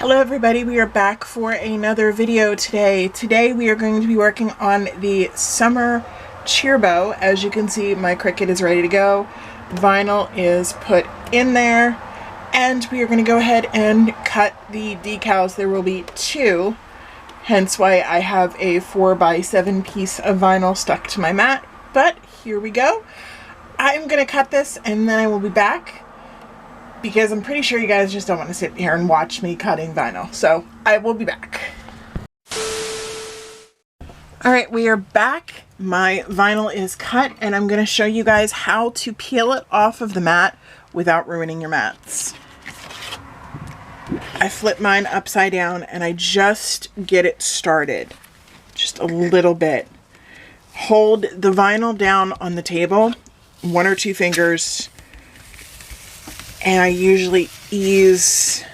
Hello everybody, we are back for another video today. Today we are going to be working on the summer cheer bow. As you can see, my Cricut is ready to go. Vinyl is put in there, and we are going to go ahead and cut the decals. There will be two, hence why I have a 4x7 piece of vinyl stuck to my mat. But here we go. I'm going to cut this and then I will be back, because I'm pretty sure you guys just don't want to sit here and watch me cutting vinyl. So I will be back. Alright, we are back. My vinyl is cut and I'm going to show you guys how to peel it off of the mat without ruining your mats. I flip mine upside down and I just get it started. Just a little bit. Hold the vinyl down on the table, one or two fingers, and I usually ease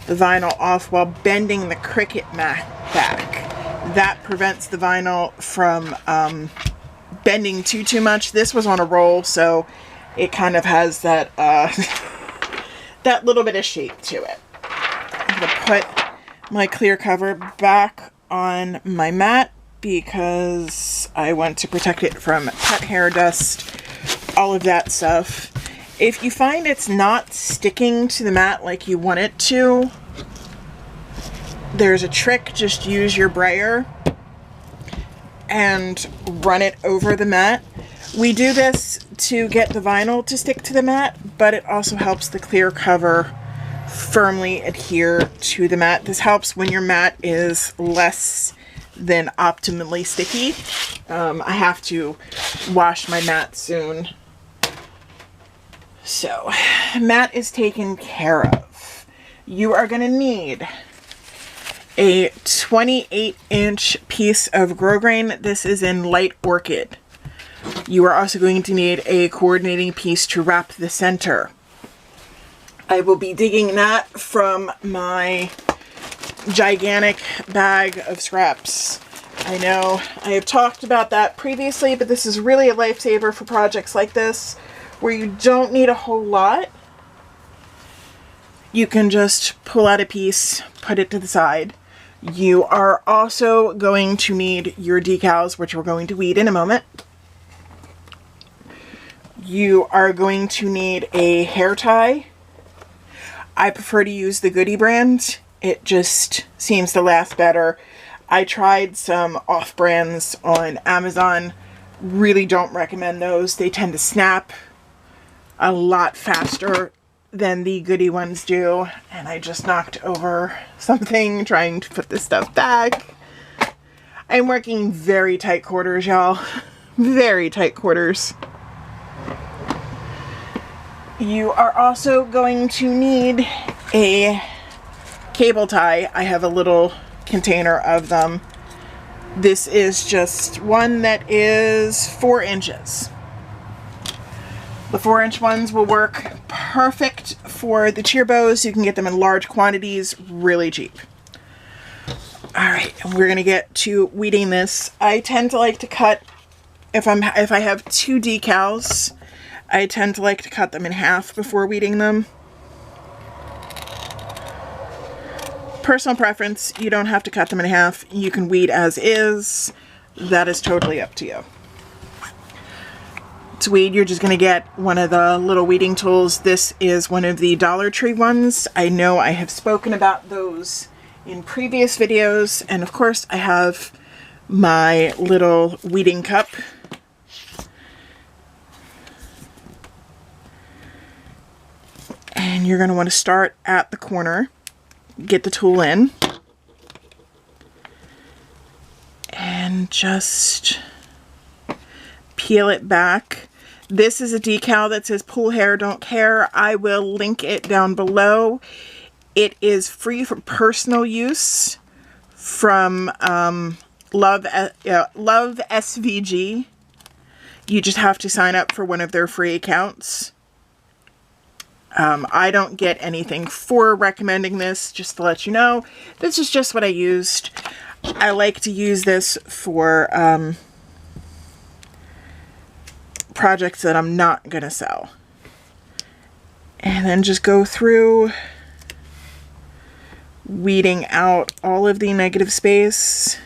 the vinyl off while bending the Cricut mat back. That prevents the vinyl from bending too much. This was on a roll, so it kind of has that that little bit of shape to it. I'm going to put my clear cover back on my mat because I want to protect it from pet hair, dust, all of that stuff. If you find it's not sticking to the mat like you want it to, there's a trick. Just use your brayer and run it over the mat. We do this to get the vinyl to stick to the mat, but it also helps the clear cover firmly adhere to the mat. This helps when your mat is less than optimally sticky. I have to wash my mat soon. So, mat is taken care of. You are going to need a 28-inch piece of grosgrain. This is in light orchid. You are also going to need a coordinating piece to wrap the center. I will be digging that from my gigantic bag of scraps. I know I have talked about that previously, but this is really a lifesaver for projects like this, where you don't need a whole lot. You can just pull out a piece, put it to the side. You are also going to need your decals, which we're going to weed in a moment. You are going to need a hair tie. I prefer to use the Goody brand. It just seems to last better. I tried some off brands on Amazon. Really don't recommend those. They tend to snap a lot faster than the Goody ones do, and I just knocked over something trying to put this stuff back. I'm working very tight quarters, y'all. Very tight quarters. You are also going to need a cable tie. I have a little container of them. This is just one that is 4 inches. The 4-inch ones will work perfect for the cheer bows. You can get them in large quantities, really cheap. Alright, and we're going to get to weeding this. I tend to like to cut, if I have 2 decals, I tend to like to cut them in half before weeding them. Personal preference, you don't have to cut them in half. You can weed as is. That is totally up to you. To weed, you're just going to get one of the little weeding tools. This is one of the Dollar Tree ones. I know I have spoken about those in previous videos, and of course I have my little weeding cup. And you're going to want to start at the corner, get the tool in, and just peel it back. This is a decal that says pull hair, don't care. I will link it down below. It is free for personal use from Love SVG. You just have to sign up for one of their free accounts. I don't get anything for recommending this, just to let you know. This is just what I used. I like to use this for projects that I'm not going to sell. And then just go through weeding out all of the negative space.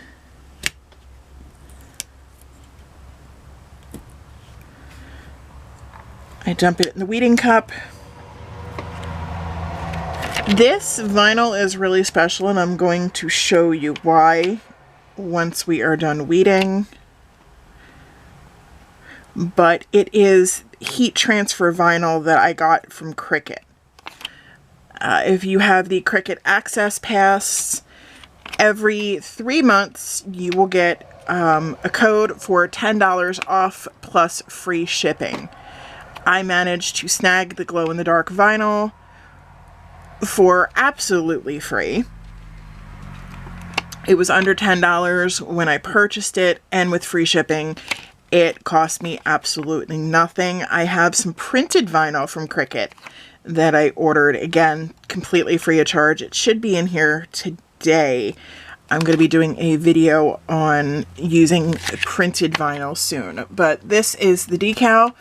I dump it in the weeding cup. This vinyl is really special, and I'm going to show you why once we are done weeding. But it is heat transfer vinyl that I got from Cricut. If you have the Cricut Access Pass, every 3 months you will get a code for $10 off plus free shipping. I managed to snag the glow-in-the-dark vinyl for absolutely free. It was under $10 when I purchased it, and with free shipping, it cost me absolutely nothing. I have some printed vinyl from Cricut that I ordered, again, completely free of charge. It should be in here today. I'm going to be doing a video on using printed vinyl soon, but this is the decal.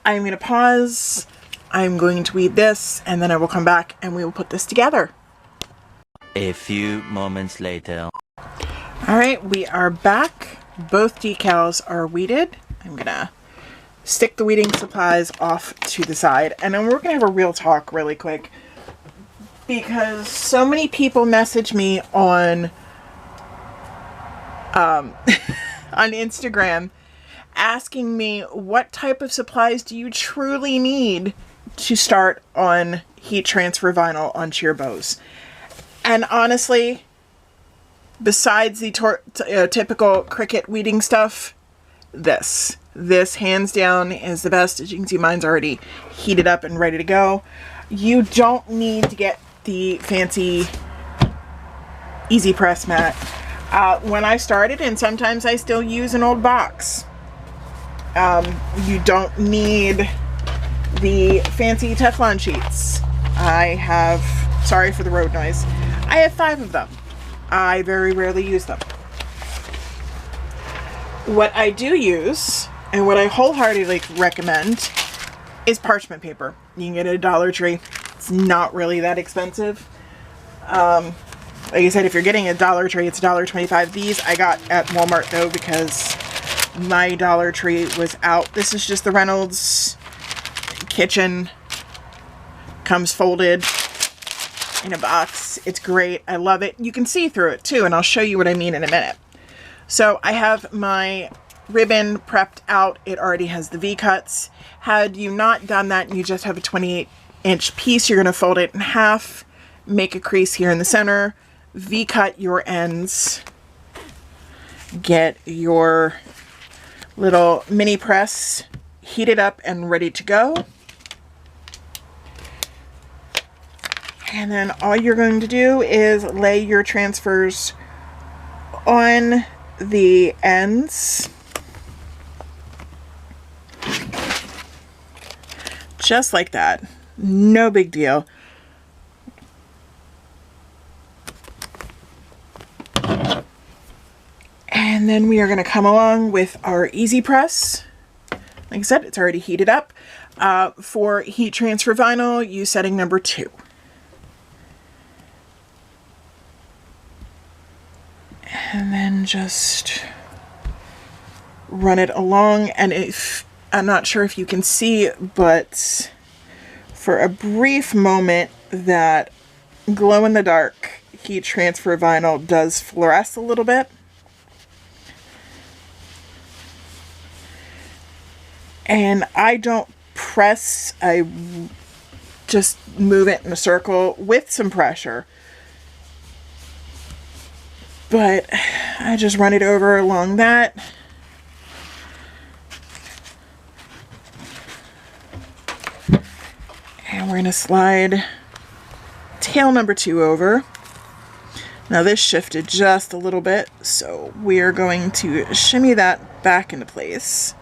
I'm going to pause. I'm going to weed this, and then I will come back and we will put this together. A few moments later. All right, we are back. Both decals are weeded. I'm going to stick the weeding supplies off to the side, and then we're going to have a real talk really quick, because so many people message me on on Instagram asking me, what type of supplies do you truly need to start on heat transfer vinyl onto your bows? And honestly, besides the typical Cricut weeding stuff, this hands down is the best. As you can see, mine's already heated up and ready to go. You don't need to get the fancy easy press mat. When I started, and sometimes I still use an old box, you don't need the fancy Teflon sheets. I have, sorry for the road noise, I have 5 of them. I very rarely use them. What I do use, and what I wholeheartedly recommend, is parchment paper. You can get it at Dollar Tree. It's not really that expensive. Like I said, if you're getting a Dollar Tree, it's $1.25. These I got at Walmart though, because my Dollar Tree was out. This is just the Reynolds kitchen. Comes folded in a box. It's great. I love it. You can see through it too, and I'll show you what I mean in a minute. So I have my ribbon prepped out. It already has the V-cuts. Had you not done that and you just have a 28-inch piece, you're going to fold it in half, make a crease here in the center, V-cut your ends, get your little mini press heated up and ready to go. And then all you're going to do is lay your transfers on the ends, just like that. No big deal. And then we are going to come along with our easy press. Like I said, it's already heated up. For heat transfer vinyl, use setting number 2. And then just run it along. And if I'm not sure if you can see, but for a brief moment, that glow-in-the-dark heat transfer vinyl does fluoresce a little bit. And I don't press, I just move it in a circle with some pressure. But I just run it over along that. And we're going to slide tail number 2 over. Now this shifted just a little bit, so we are going to shimmy that back into place.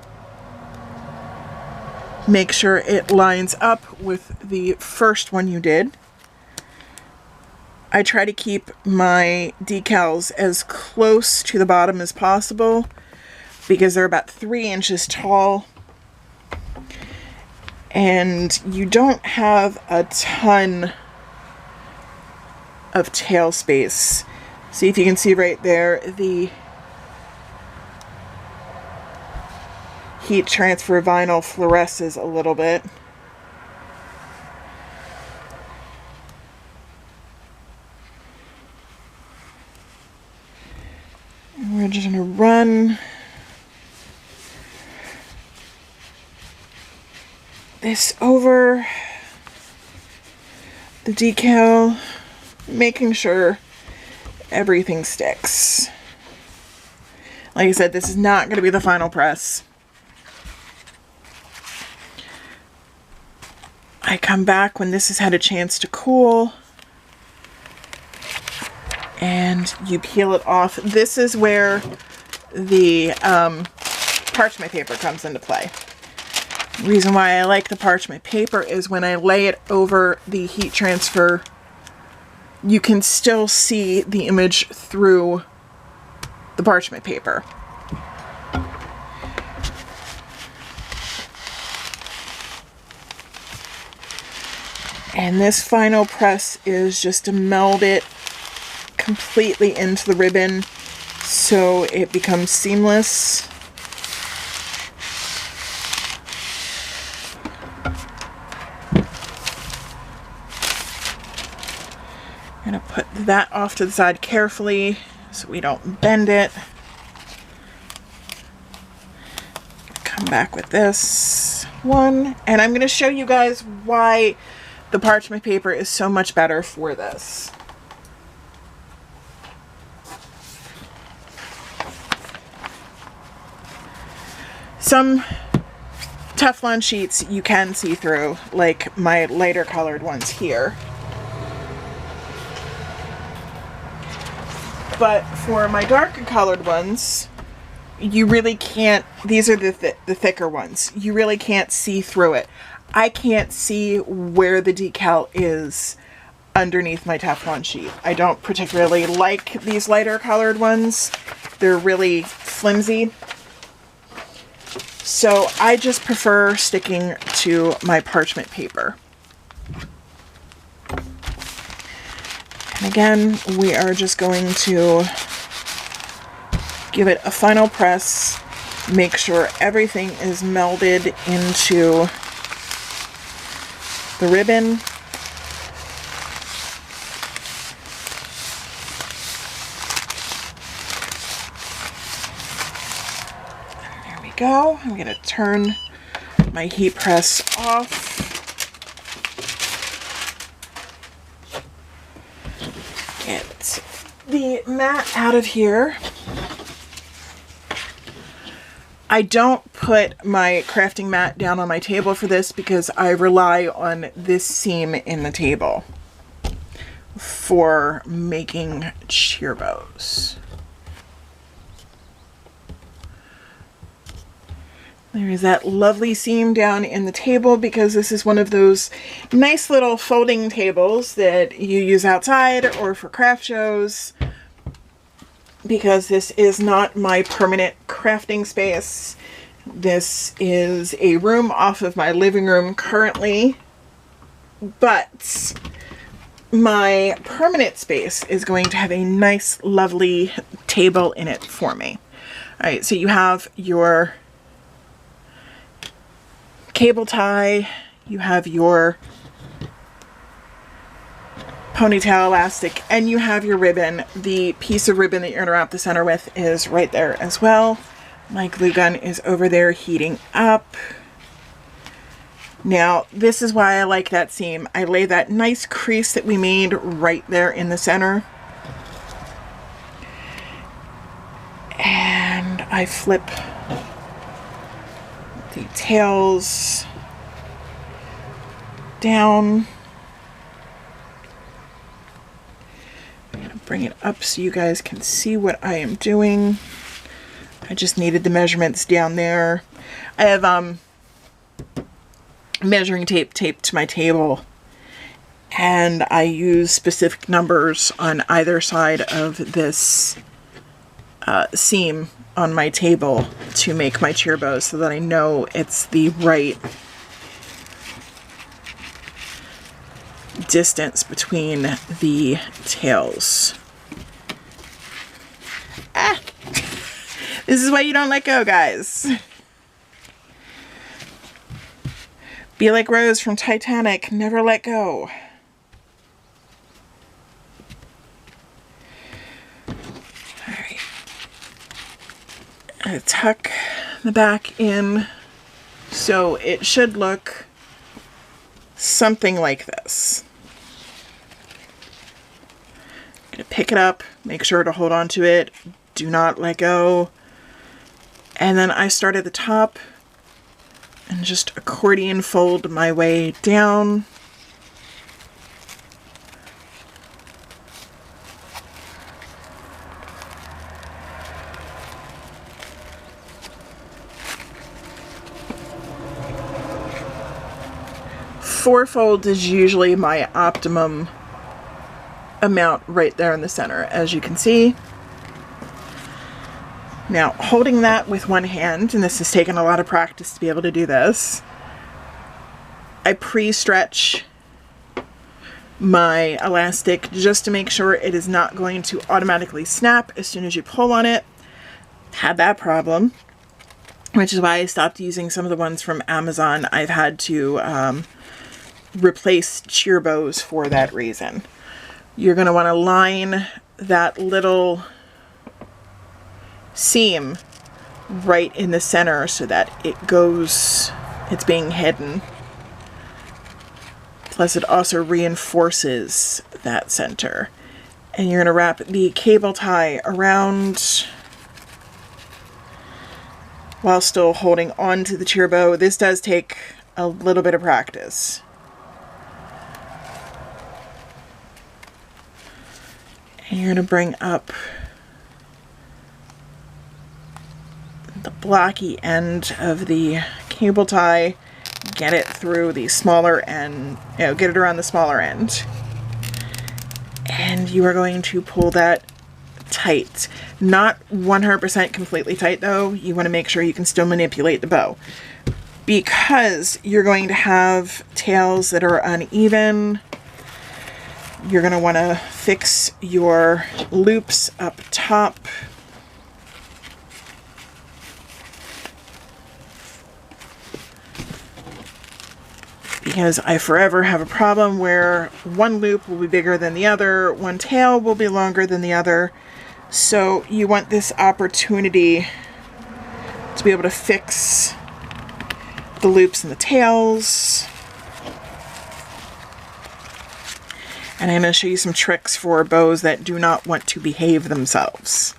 Make sure it lines up with the first one you did. I try to keep my decals as close to the bottom as possible because they're about 3 inches tall. And you don't have a ton of tail space. See if you can see right there, the heat transfer vinyl fluoresces a little bit. And we're just going to run this over the decal, making sure everything sticks. Like I said, this is not going to be the final press. I come back when this has had a chance to cool, and you peel it off. This is where the parchment paper comes into play. The reason why I like the parchment paper is when I lay it over the heat transfer, you can still see the image through the parchment paper. And this final press is just to meld it completely into the ribbon so it becomes seamless. I'm going to put that off to the side carefully so we don't bend it. Come back with this one, and I'm going to show you guys why the parchment paper is so much better for this. Some Teflon sheets you can see through, like my lighter colored ones here. But for my darker colored ones, you really can't, these are the thicker ones, you really can't see through it. I can't see where the decal is underneath my Teflon sheet. I don't particularly like these lighter colored ones. They're really flimsy. So I just prefer sticking to my parchment paper. And again, we are just going to give it a final press, make sure everything is melded into the ribbon. There we go. I'm going to turn my heat press off. Get the mat out of here. I don't put my crafting mat down on my table for this because I rely on this seam in the table for making cheer bows. There is that lovely seam down in the table because this is one of those nice little folding tables that you use outside or for craft shows. Because this is not my permanent crafting space. This is a room off of my living room currently, but my permanent space is going to have a nice, lovely table in it for me. All right, so you have your cable tie, you have your ponytail elastic, and you have your ribbon. The piece of ribbon that you're going to wrap the center with is right there as well. My glue gun is over there heating up. Now, this is why I like that seam. I lay that nice crease that we made right there in the center. And I flip the tails down. Bring it up so you guys can see what I am doing. I just needed the measurements down there. I have measuring tape taped to my table, and I use specific numbers on either side of this seam on my table to make my cheer bows so that I know it's the right distance between the tails. Ah! This is why you don't let go, guys. Be like Rose from Titanic, never let go. Alright. Tuck the back in so it should look something like this. I'm gonna pick it up, make sure to hold on to it, do not let go. And then I start at the top and just accordion fold my way down. Four folds is usually my optimum amount right there in the center, as you can see. Now, holding that with one hand, and this has taken a lot of practice to be able to do this, I pre-stretch my elastic just to make sure it is not going to automatically snap as soon as you pull on it. Had that problem, which is why I stopped using some of the ones from Amazon. I've had to replace cheer bows for that reason. You're going to want to line that little seam right in the center so that it's being hidden. Plus it also reinforces that center. And you're going to wrap the cable tie around while still holding on to the cheer bow. This does take a little bit of practice. And you're going to bring up the blocky end of the cable tie, get it through the smaller end, get it around the smaller end. And you are going to pull that tight. Not 100% completely tight though. You want to make sure you can still manipulate the bow. Because you're going to have tails that are uneven, you're going to want to fix your loops up top. Because I forever have a problem where one loop will be bigger than the other, one tail will be longer than the other. So you want this opportunity to be able to fix the loops and the tails. And I'm going to show you some tricks for bows that do not want to behave themselves.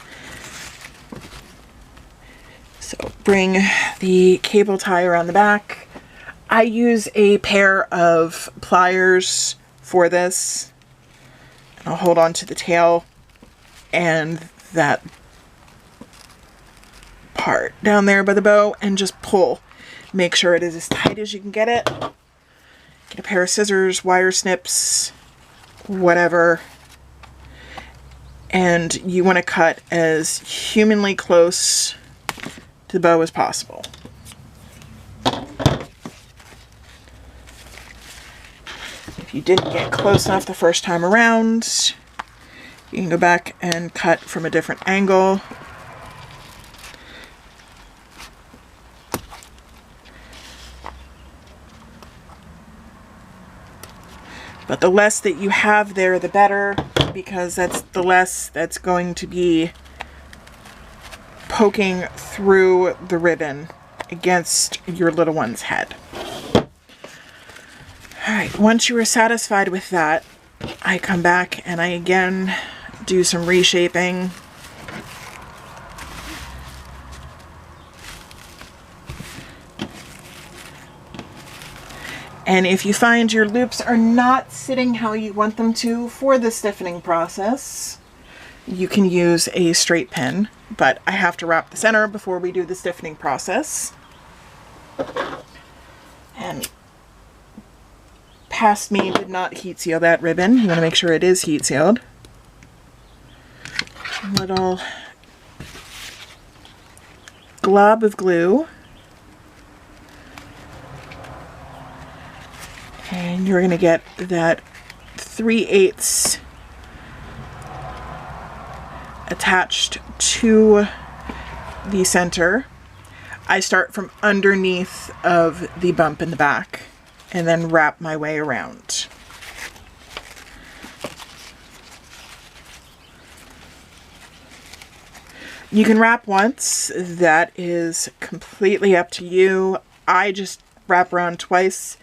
So bring the cable tie around the back. I use a pair of pliers for this. And I'll hold on to the tail and that part down there by the bow and just pull. Make sure it is as tight as you can get it. Get a pair of scissors, wire snips, whatever. And you want to cut as humanly close to the bow as possible. If you didn't get close enough the first time around, you can go back and cut from a different angle. But the less that you have there, the better, because that's the less that's going to be poking through the ribbon against your little one's head. Alright, once you are satisfied with that, I come back and I again do some reshaping. And if you find your loops are not sitting how you want them to for the stiffening process, you can use a straight pin, but I have to wrap the center before we do the stiffening process. And past me did not heat seal that ribbon. You want to make sure it is heat sealed. A little glob of glue. And you're going to get that 3/8 attached to the center. I start from underneath of the bump in the back and then wrap my way around. You can wrap once, that is completely up to you. I just wrap around twice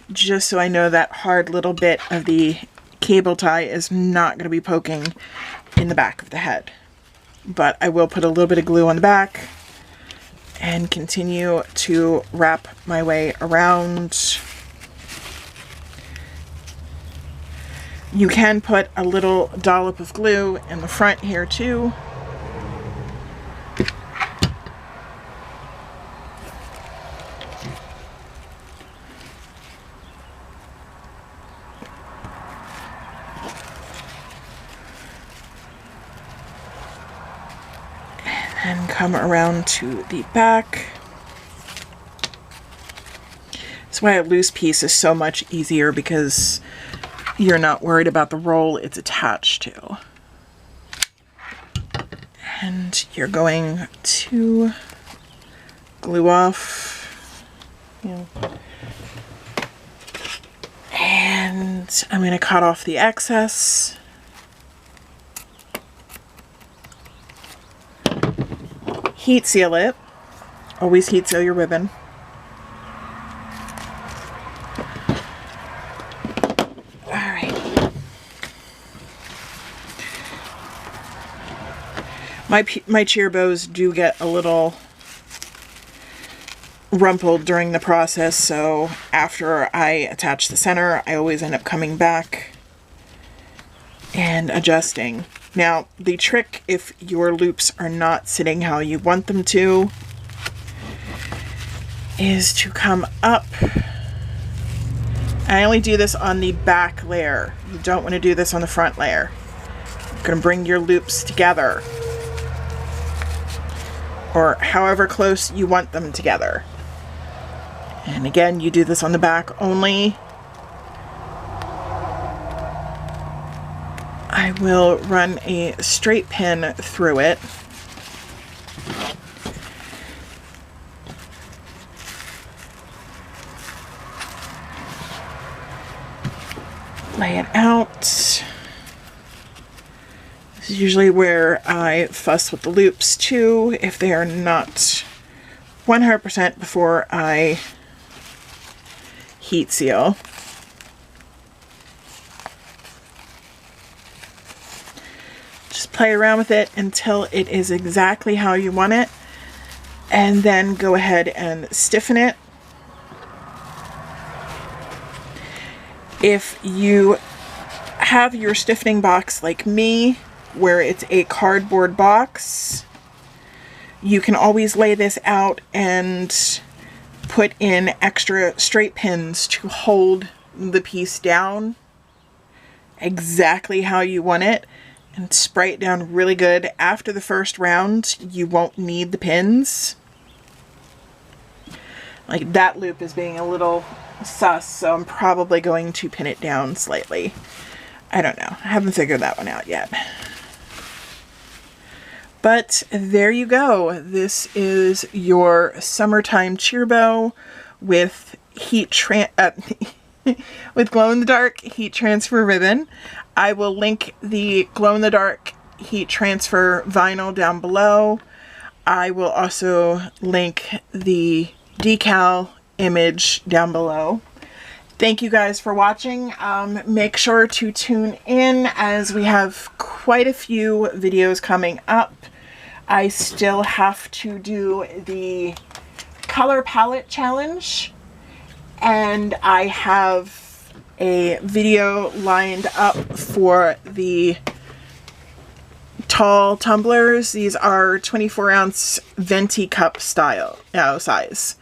just so I know that hard little bit of the cable tie is not going to be poking in the back of the head. But I will put a little bit of glue on the back and continue to wrap my way around. You can put a little dollop of glue in the front here too. And come around to the back. That's why a loose piece is so much easier, because you're not worried about the roll it's attached to. And you're going to glue off. And I'm going to cut off the excess. Heat seal it. Always heat seal your ribbon. Alright. My cheer bows do get a little rumpled during the process, so after I attach the center, I always end up coming back and adjusting. Now, the trick, if your loops are not sitting how you want them to, is to come up. I only do this on the back layer. You don't want to do this on the front layer. You're going to bring your loops together, or however close you want them together. And again, you do this on the back only. I will run a straight pin through it. Lay it out. This is usually where I fuss with the loops too, if they are not 100% before I heat seal. Play around with it until it is exactly how you want it, and then go ahead and stiffen it. If you have your stiffening box like me, where it's a cardboard box, you can always lay this out and put in extra straight pins to hold the piece down exactly how you want it, and spray it down really good. After the first round, you won't need the pins. Like, that loop is being a little sus, so I'm probably going to pin it down slightly. I don't know. I haven't figured that one out yet. But there you go. This is your summertime cheer bow with with glow-in-the-dark heat transfer ribbon. I will link the glow-in-the-dark heat transfer vinyl down below. I will also link the decal image down below. Thank you guys for watching. Make sure to tune in, as we have quite a few videos coming up. I still have to do the color palette challenge, and I have a video lined up for the tall tumblers. These are 24-ounce venti cup style size.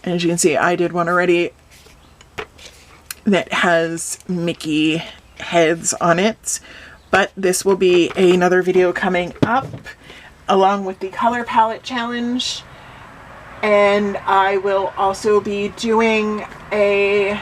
And as you can see, I did one already that has Mickey heads on it. But this will be another video coming up along with the color palette challenge. And I will also be doing a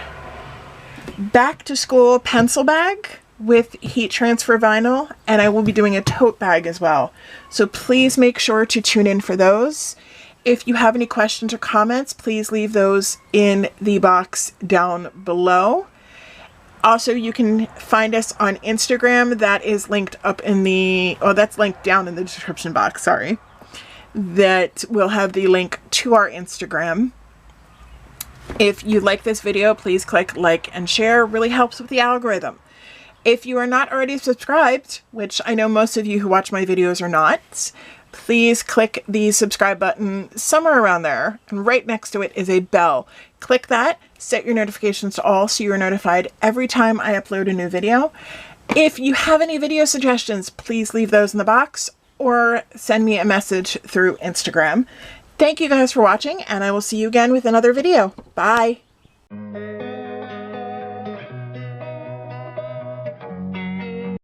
back to school pencil bag with heat transfer vinyl, and I will be doing a tote bag as well. So please make sure to tune in for those. If you have any questions or comments, please leave those in the box down below. Also, you can find us on Instagram. That is linked up in the, oh, that's linked down in the description box, sorry. That will have the link to our Instagram. If you like this video, please click like and share. It really helps with the algorithm. If you are not already subscribed, which I know most of you who watch my videos are not, please click the subscribe button somewhere around there. And right next to it is a bell. Click that, set your notifications to all so you are notified every time I upload a new video. If you have any video suggestions, please leave those in the box or send me a message through Instagram. Thank you guys for watching, and I will see you again with another video. Bye!